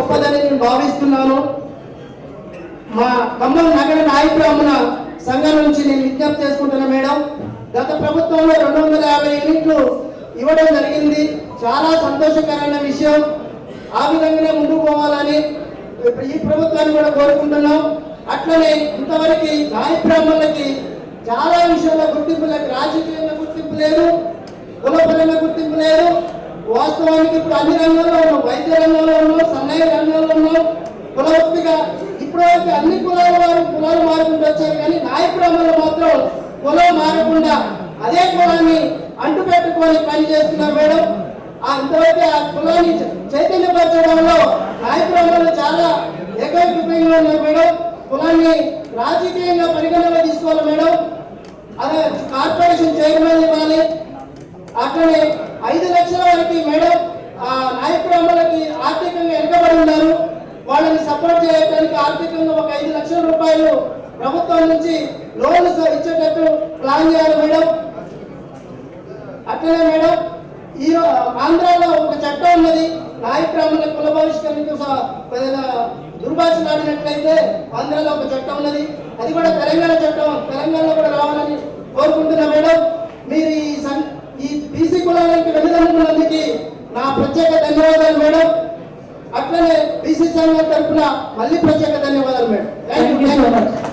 గొప్పదని నేను భావిస్తున్నాను. మా ఖమ్మం నగర నాయకుల సంఘం నుంచి నేను విజ్ఞప్తి చేసుకుంటున్నా మేడం. గత ప్రభుత్వంలో 250 యూనిట్లు ఇవ్వడం జరిగింది. చాలా సంతోషకరమైన విషయం. ఆ విధంగానే ముందుకు పోవాలని ఈ ప్రభుత్వాన్ని కూడా కోరుకుంటున్నాం. అట్లనే ఇంతవరకు నాయ బ్రాహ్మణులకి చాలా విషయాల్లో గుర్తింపు లేదు. రాజకీయంగా గుర్తింపు లేదు, కులపరంగా గుర్తింపు లేదు. వాస్తవానికి ఇప్పుడు అన్ని రంగాల్లో ఉన్నాం, వైద్య రంగంలో ఉన్నాం, సన్నయ్య రంగంలో ఉన్నాం. కులవృత్తిగా ఇప్పటివరకు అన్ని కులాల వారు కులాలు మారుకుంటూ వచ్చారు, కానీ నాయ బ్రాహ్మణులు మాత్రం కులం మారకుండా అదే కులాన్ని అంటు పెట్టుకొని పని చేస్తున్నారు మేడం. అంతవరకు ఆ కులాన్ని చైతన్యపరచడంలో నాయ బ్రాహ్మణులు చాలా ఏకైకంగా ఉన్నారు మేడం. కులాన్ని రాజకీయంగా పరిగణలో తీసుకోవాలి మేడం. అదే కార్పొరేషన్ చైర్మన్ ఇవ్వాలి. అట్లనే 5 లక్షల వరకు మేడం ఆ నాయ బ్రాహ్మణులకి ఆర్థికంగా వెనుకబడి ఉన్నారు. వాళ్ళని సపోర్ట్ చేయడానికి ఆర్థికంగా ఒక 5 లక్షల రూపాయలు ప్రభుత్వం నుంచి లోన్లు ఇచ్చేటట్టు ప్లాన్ చేయాలి మేడం. అట్లనే మేడం ఈ ఆంధ్రాలో ఒక చట్టం ఉన్నది, నాయ బ్రాహ్మణుల కుల బహిష్కరణకు దుర్భాషలాడినట్లయితే ఆంధ్రాలో ఒక చట్టం ఉన్నది. అది కూడా తెలంగాణ చట్టం, తెలంగాణలో కూడా రావాలని కోరుకుంటున్నా మేడం. మీరు ఈ బీసీ కులాలకి వెళ్ళదనుకున్నందుకు నా ప్రత్యేక ధన్యవాదాలు మేడం. అట్లనే బీసీ సంఘం తరఫున మళ్ళీ ప్రత్యేక ధన్యవాదాలు madam. Thank you so much.